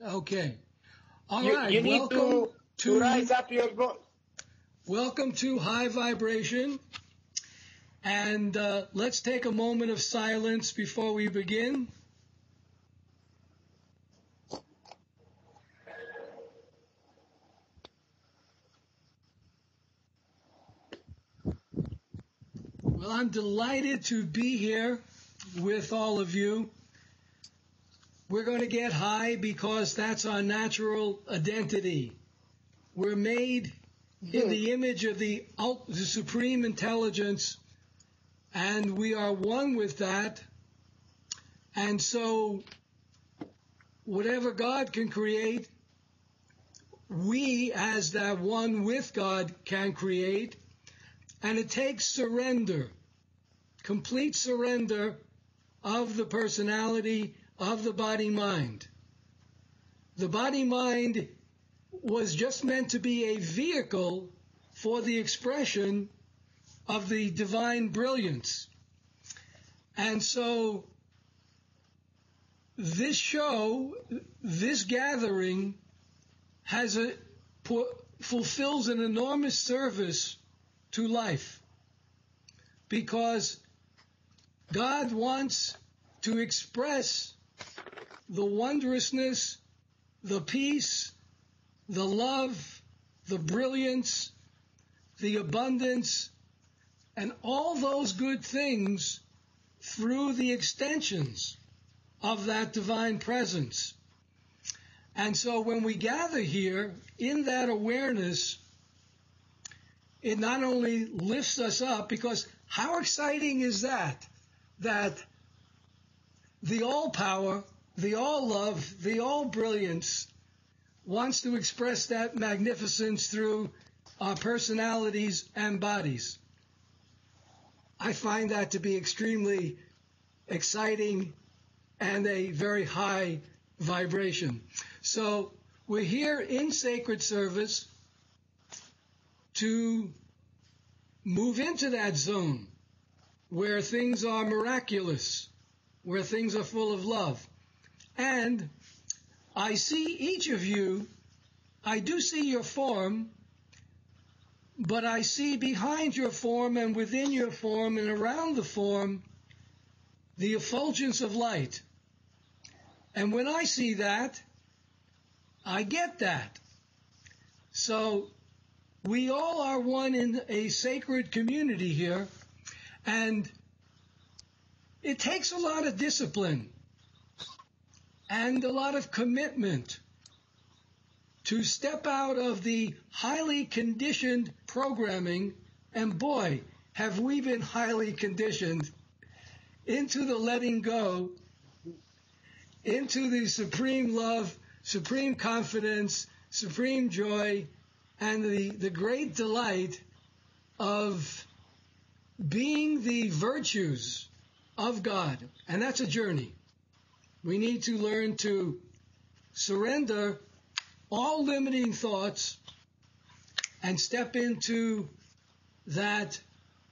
Okay. All You, right. you need to rise up your voice. Welcome to High Vibration. And let's take a moment of silence before we begin. Well, I'm delighted to be here with all of you. We're going to get high because that's our natural identity. We're made in the image of the supreme intelligence, and we are one with that. And so whatever God can create, we as that one with God can create. And it takes surrender, complete surrender of the personality, of the body-mind. The body-mind was just meant to be a vehicle for the expression of the divine brilliance. And so this show, this gathering, fulfills an enormous service to life, because God wants to express the wondrousness, the peace, the love, the brilliance, the abundance, and all those good things through the extensions of that divine presence. And so when we gather here in that awareness, it not only lifts us up, because how exciting is that the all-power, the all-love, the all-brilliance wants to express that magnificence through our personalities and bodies. I find that to be extremely exciting and a very high vibration. So we're here in sacred service to move into that zone where things are miraculous, where things are full of love. And I see each of you, I do see your form, but I see behind your form and within your form and around the form the effulgence of light. And when I see that, I get that. So we all are one in a sacred community here, and it takes a lot of discipline and a lot of commitment to step out of the highly conditioned programming, and boy, have we been highly conditioned, into the letting go, into the supreme love, supreme confidence, supreme joy, and the great delight of being the virtues of God. And that's a journey. We need to learn to surrender all limiting thoughts and step into that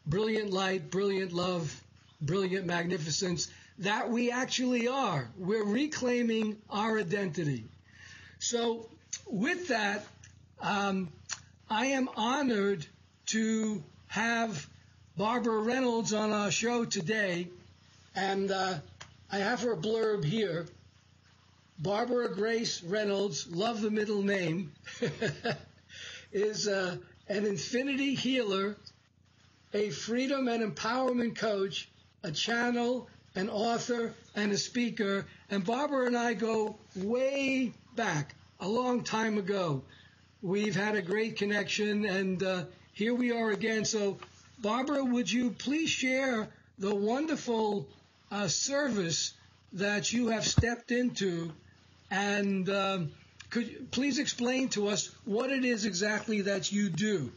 brilliant light, brilliant love, brilliant magnificence that we actually are. We're reclaiming our identity. So with that, I am honored to have Barbara Reynolds on our show today, and I have her blurb here. Barbara Grace Reynolds, love the middle name, is an infinity healer, a freedom and empowerment coach, a channel, an author, and a speaker. And Barbara and I go way back, a long time ago. We've had a great connection, and here we are again. So, Barbara, would you please share the wonderful service that you have stepped into, and could you please explain to us what it is exactly that you do?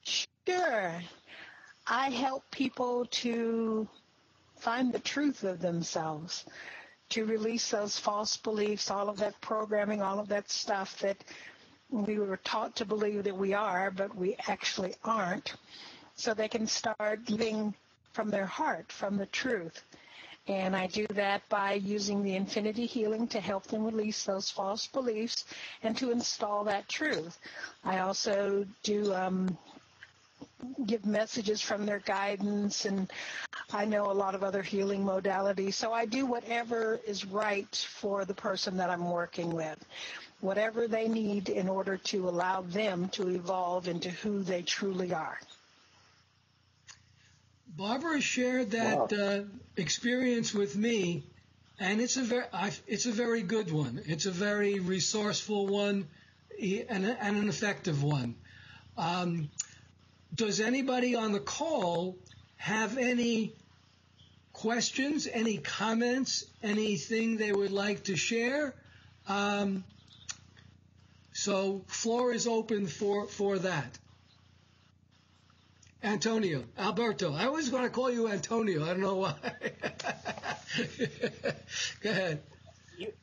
Sure. I help people to find the truth of themselves, to release those false beliefs, all of that programming, all of that stuff that we were taught to believe that we are, but we actually aren't, so they can start living from their heart, from the truth. And I do that by using the Infinity Healing to help them release those false beliefs and to install that truth. I also do give messages from their guidance, and I know a lot of other healing modalities. So I do whatever is right for the person that I'm working with, whatever they need in order to allow them to evolve into who they truly are. Barbara shared that experience with me, and it's a very good one. It's a very resourceful one, and an effective one. Does anybody on the call have any questions, any comments, anything they would like to share? So floor is open for that. Antonio, Alberto. I was going to call you Antonio. I don't know why. Go ahead.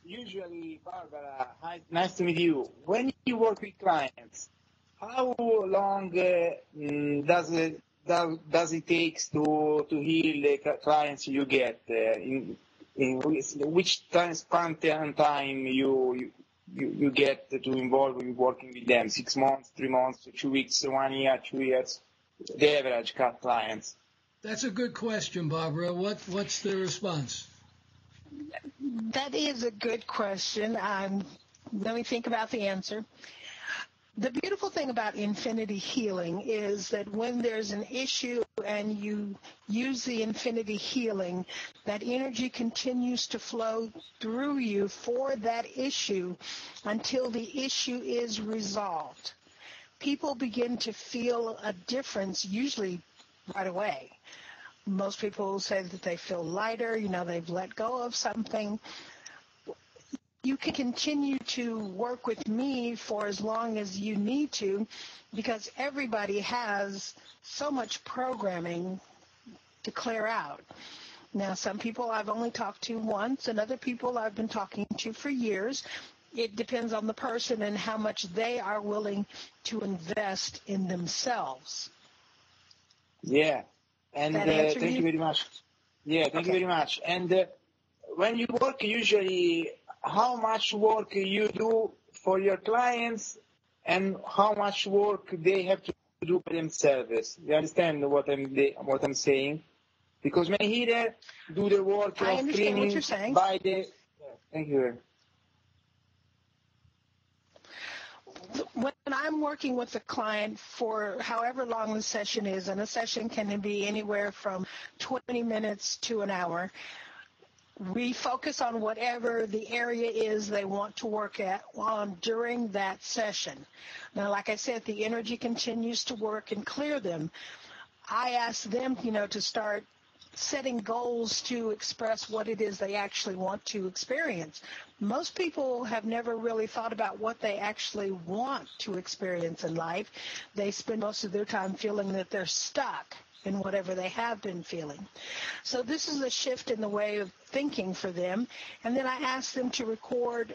Usually, Barbara, hi, nice to meet you. When you work with clients, how long does it take to heal the clients you get? In which span time you get to involve in working with them? 6 months, 3 months, 2 weeks, 1 year, 2 years? The average clients. That's a good question, Barbara. What's the response? That is a good question. Let me think about the answer. The beautiful thing about Infinity Healing is that when there's an issue and you use the Infinity Healing, that energy continues to flow through you for that issue until the issue is resolved. People begin to feel a difference usually right away. Most people say that they feel lighter, they've let go of something. You can continue to work with me for as long as you need to, because everybody has so much programming to clear out. Now, some people I've only talked to once, and other people I've been talking to for years. It depends on the person and how much they are willing to invest in themselves. Yeah, and thank you very much. Yeah, thank you very much. And when you work, usually, how much work you do for your clients and how much work they have to do by themselves? You understand what I'm saying? Because many healers do the work I of understand cleaning what you're saying. by the... Thank you. When I'm working with a client for however long the session is, and a session can be anywhere from 20 minutes to an hour, we focus on whatever the area is they want to work on during that session. Now, like I said, the energy continues to work and clear them. I ask them, to start setting goals to express what it is they actually want to experience. Most people have never really thought about what they actually want to experience in life. They spend most of their time feeling that they're stuck in whatever they have been feeling. So this is a shift in the way of thinking for them. And then I ask them to record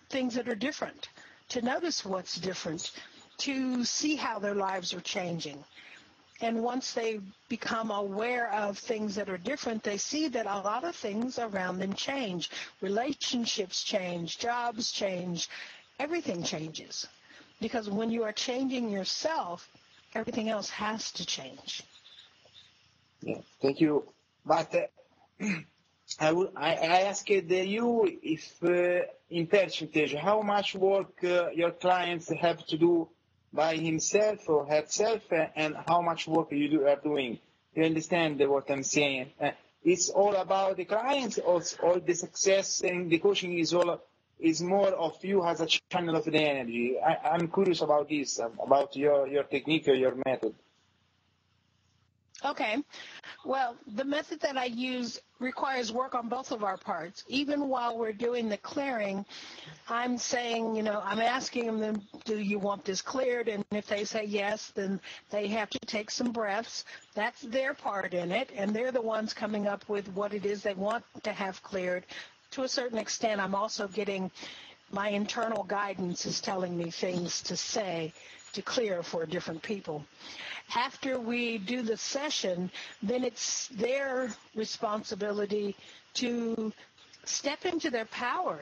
things that are different, to notice what's different, to see how their lives are changing. And once they become aware of things that are different, they see that a lot of things around them change. Relationships change, jobs change, everything changes. Because when you are changing yourself, everything else has to change. Yeah, thank you. But I asked you if in percentage, how much work your clients have to do by himself or herself, and how much work you are doing. You understand what I'm saying? It's all about the clients, or all the success and the coaching is more of you as a channel of the energy. I'm curious about this, about your technique or your method. Okay. Well, the method that I use requires work on both of our parts. Even while we're doing the clearing, I'm saying, I'm asking them, do you want this cleared? And if they say yes, then they have to take some breaths. That's their part in it, and they're the ones coming up with what it is they want to have cleared. To a certain extent, I'm also getting my internal guidance is telling me things to say to clear for different people. After we do the session, then it's their responsibility to step into their power,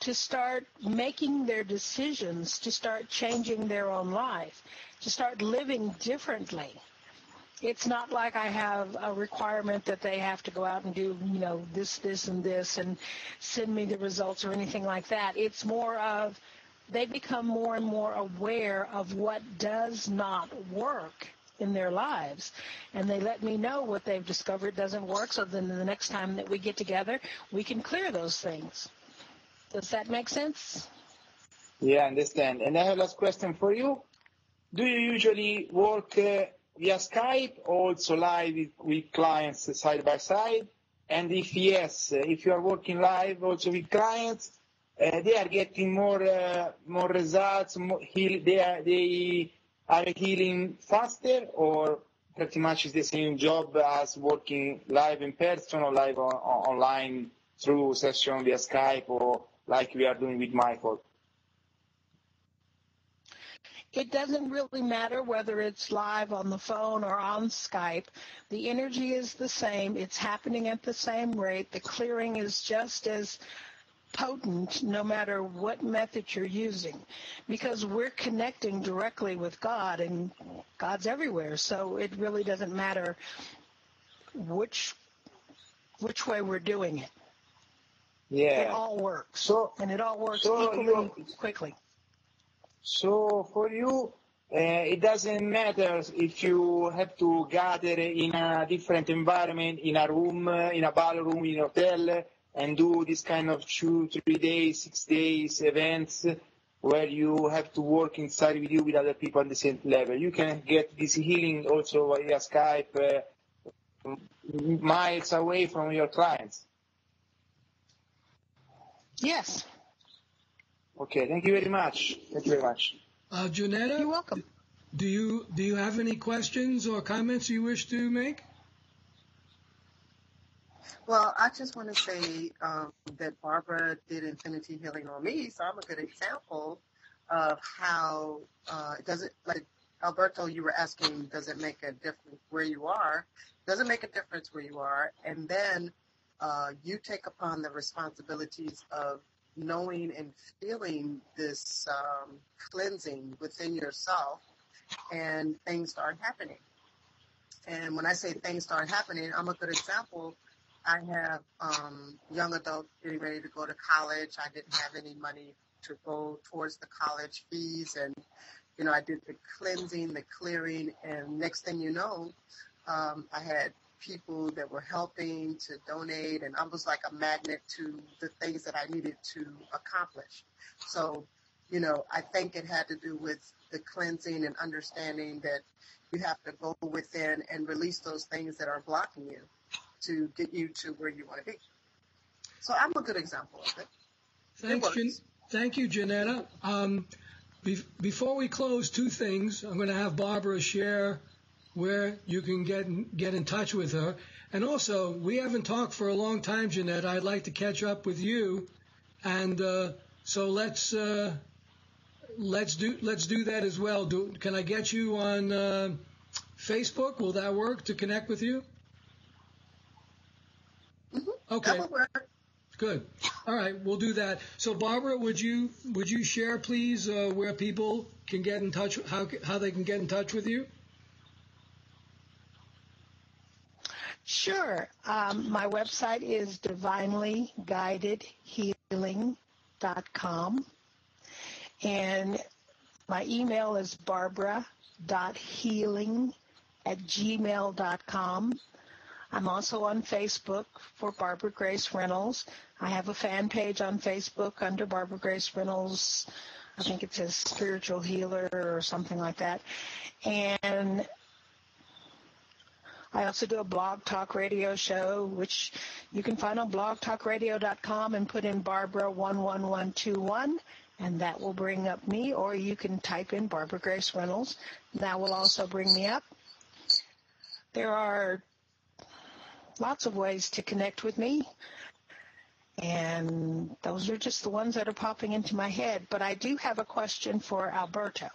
to start making their decisions, to start changing their own life, to start living differently. It's not like I have a requirement that they have to go out and do, this, and this, and send me the results or anything like that. It's more of they become more and more aware of what does not work in their lives. And they let me know what they've discovered doesn't work, so then the next time that we get together, we can clear those things. Does that make sense? Yeah, I understand. And I have a last question for you. Do you usually work via Skype, also live with clients side by side? And if yes, if you are working live also with clients, they are getting more results. They are healing faster, or pretty much is the same job as working live in person or live online through session via Skype, or like we are doing with Michael? It doesn't really matter whether it's live on the phone or on Skype. The energy is the same. It's happening at the same rate. The clearing is just as potent no matter what method you're using, because we're connecting directly with God, and God's everywhere. So it really doesn't matter which way we're doing it. Yeah. It all works. And it all works equally quickly. So for you, it doesn't matter if you have to gather in a different environment, in a room, in a ballroom, in a hotel, and do this kind of 2, 3 days, 6 days events where you have to work inside with you with other people on the same level. You can get this healing also via Skype, miles away from your clients. Yes. Okay, thank you very much. Thank you very much. Junetta, you're welcome. Do you have any questions or comments you wish to make? Well, I just want to say that Barbara did Infinity Healing on me, so I'm a good example of how does it, like Alberto, you were asking, does it make a difference where you are? Does it make a difference where you are? And then you take upon the responsibilities of knowing and feeling this cleansing within yourself, and things start happening. And when I say things start happening, I'm a good example. I have young adults getting ready to go to college. I didn't have any money to go towards the college fees, and I did the cleansing, the clearing, and next thing you know, I had people that were helping to donate, and I was like a magnet to the things that I needed to accomplish. So, I think it had to do with the cleansing and understanding that you have to go within and release those things that are blocking you to get you to where you want to be. So I'm a good example of it. Thank you, Janetta. Before we close, 2 things. I'm going to have Barbara share where you can get in touch with her. And also, we haven't talked for a long time, Jeanette. I'd like to catch up with you, and so let's do that as well. Can I get you on Facebook? Will that work to connect with you? Mm-hmm. Okay. That will work. Good. All right, we'll do that. So, Barbara, would you share, please, where people can get in touch, how they can get in touch with you? Sure. My website is divinelyguidedhealing.com, and my email is barbara.healing@gmail.com. I'm also on Facebook for Barbara Grace Reynolds. I have a fan page on Facebook under Barbara Grace Reynolds. I think it says Spiritual Healer or something like that. And I also do a blog talk radio show, which you can find on blogtalkradio.com and put in Barbara 11121, and that will bring up me, or you can type in Barbara Grace Reynolds. That will also bring me up. There are lots of ways to connect with me, and those are just the ones that are popping into my head. But I do have a question for Alberto.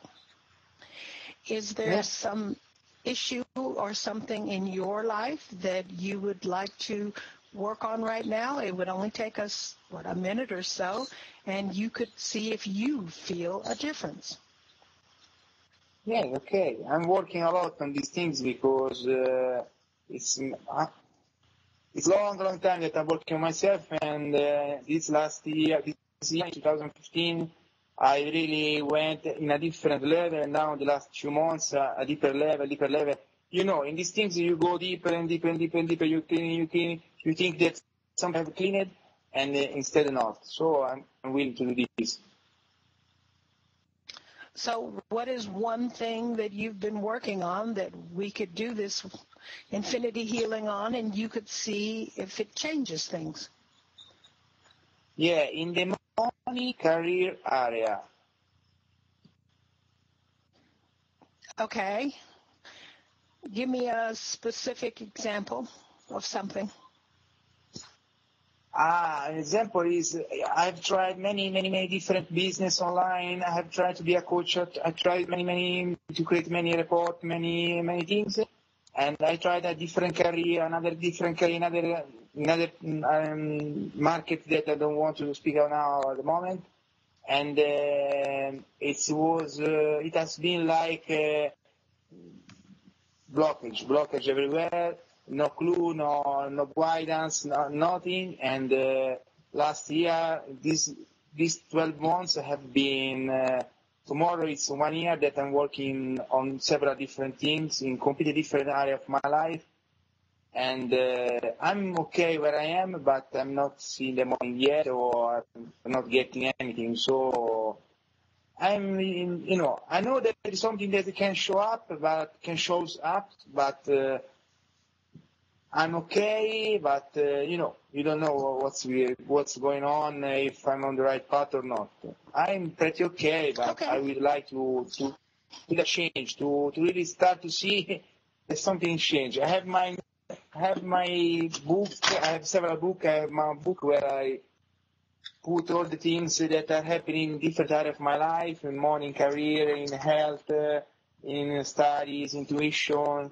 Is there Yeah. some issue or something in your life that you would like to work on right now? It would only take us, a minute or so, and you could see if you feel a difference. Yeah, okay. I'm working a lot on these things because it's it's long time that I'm working on myself, and this year, 2015, I really went in a different level, and now the last few months, a deeper level. You know, in these things, you go deeper and deeper and deeper and deeper. You clean, you think that something have cleaned, and instead not. So I'm willing to do this. So what is one thing that you've been working on that we could do this infinity healing on, and you could see if it changes things? Yeah, in the money career area. Okay. Give me a specific example of something. An example is I've tried many different business online. I have tried to be a coach. I tried many to create many report, many things, and I tried a different career, another market that I don't want to speak of now at the moment. And it has been like blockage everywhere. No clue, no guidance, nothing. And last year, these 12 months have been. Tomorrow it's 1 year that I'm working on several different things in completely different area of my life. And I'm okay where I am, but I'm not seeing the money yet, or I'm not getting anything. So I know that there is something that can show up, but I'm okay, but you don't know what's going on, if I'm on the right path or not. I'm pretty okay, but Okay. I would like to do a change, to really start to see that something changed. I have my book. I have several books. I have my book where I put all the things that are happening in different areas of my life, in money, career, in health, in studies, intuition,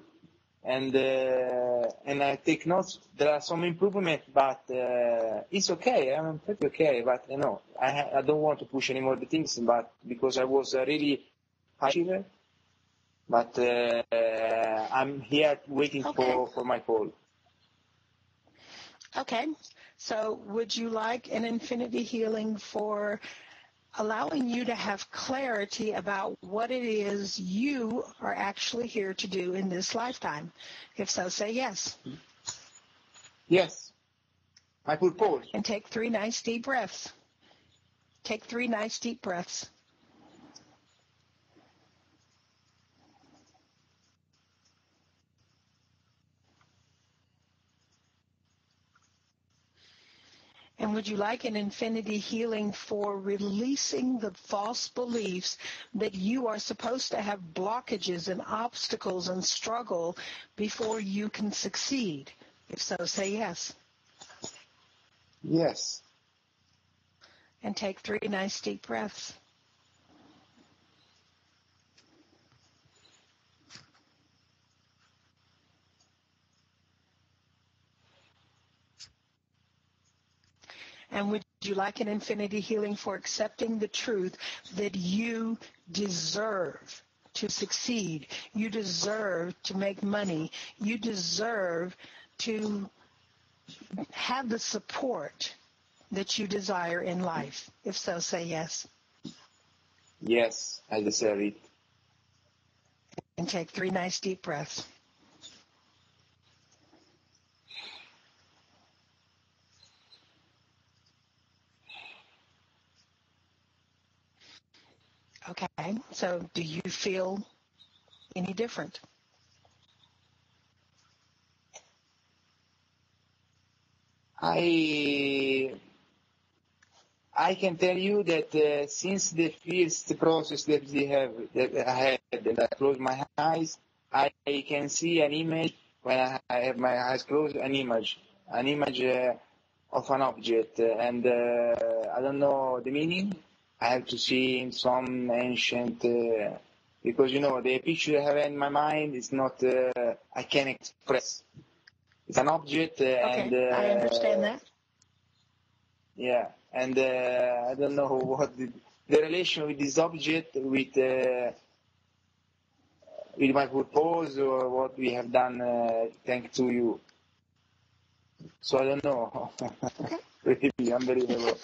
and I take notes. There are some improvement, but it's okay. I'm pretty okay, but I don't want to push any more the things, but because I was really high achiever, but I'm here waiting Okay. for my call. Okay. So would you like an infinity healing for allowing you to have clarity about what it is you are actually here to do in this lifetime? If so, say yes. Yes, my purpose. And take 3 nice deep breaths. Take 3 nice deep breaths. And would you like an infinity healing for releasing the false beliefs that you are supposed to have blockages and obstacles and struggle before you can succeed? If so, say yes. Yes. And take 3 nice deep breaths. And would you like an infinity healing for accepting the truth that you deserve to succeed? You deserve to make money. You deserve to have the support that you desire in life. If so, say yes. Yes, I deserve it. And take 3 nice deep breaths. Okay, so do you feel any different? I can tell you that since the first process that I had, and I closed my eyes, I can see an image when I have my eyes closed, an image of an object, and I don't know the meaning. I have to see in some ancient because the picture I have in my mind is not I can express. It's an object, and I understand that. yeah, and I don't know what the relation with this object with my purpose or what we have done thanks to you. So I don't know. Okay. Really unbelievable.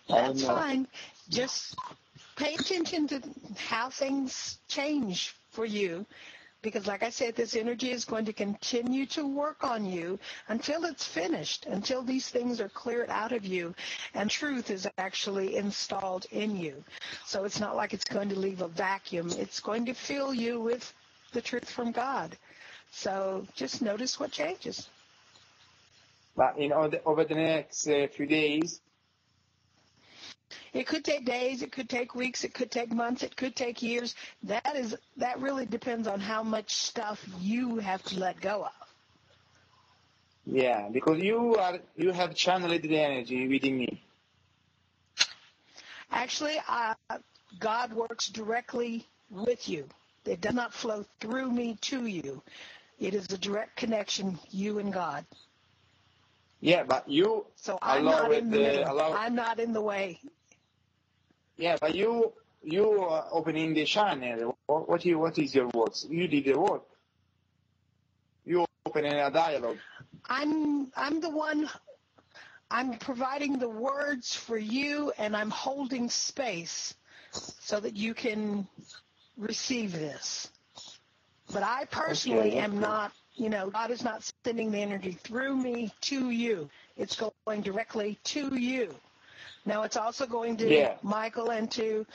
That's fine. Just pay attention to how things change for you, because like I said, this energy is going to continue to work on you until it's finished, until these things are cleared out of you and truth is actually installed in you. So it's not like it's going to leave a vacuum. It's going to fill you with the truth from God. So just notice what changes. But over the next few days, it could take days, it could take weeks, it could take months, it could take years. That really depends on how much stuff you have to let go of. Yeah, because you have channeled the energy within me. Actually, God works directly with you. It does not flow through me to you. It is a direct connection, you and God. Yeah, but you. So I'm not in the middle. I'm not in the way. Yeah, but you opening the channel. What is your words? You did the work. You opening a dialogue. I'm the one. I'm providing the words for you, and I'm holding space so that you can receive this. But I personally am not. God is not sending the energy through me to you. It's going directly to you. Now, it's also going to Michael and to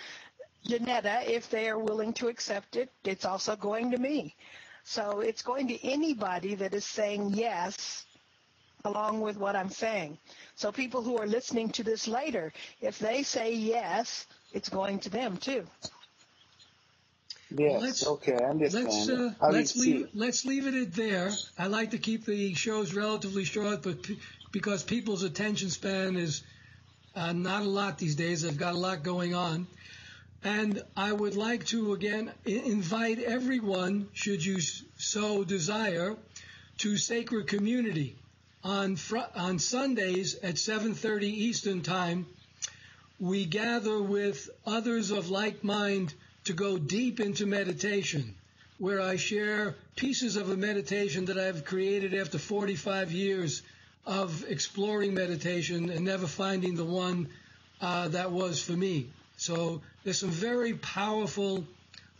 Janetta, if they are willing to accept it. It's also going to me. So it's going to anybody that is saying yes along with what I'm saying. So people who are listening to this later, if they say yes, it's going to them too. Yes, okay, I understand. Let's leave it at there. I like to keep the shows relatively short, but because people's attention span is not a lot these days, they've got a lot going on. And I would like to, again, invite everyone, should you so desire, to Sacred Community. On Sundays at 7:30 Eastern Time, we gather with others of like mind to go deep into meditation, where I share pieces of a meditation that I've created after 45 years of exploring meditation and never finding the one that was for me. So there's some very powerful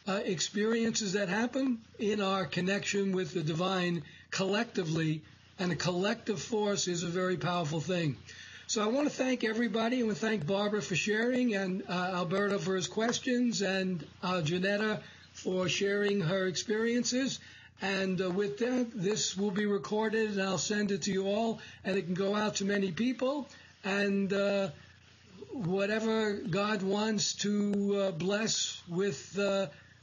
experiences that happen in our connection with the divine collectively, and a collective force is a very powerful thing. So I want to thank everybody. I want to thank Barbara for sharing, and Alberto for his questions, and Janetta for sharing her experiences. And with that, this will be recorded, and I'll send it to you all, and it can go out to many people. And whatever God wants to bless with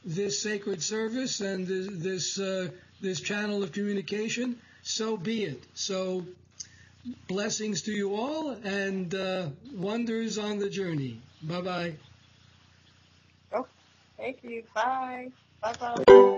this sacred service and this channel of communication, so be it. So blessings to you all, and wonders on the journey. Bye-bye. Oh, thank you. Bye. Bye-bye.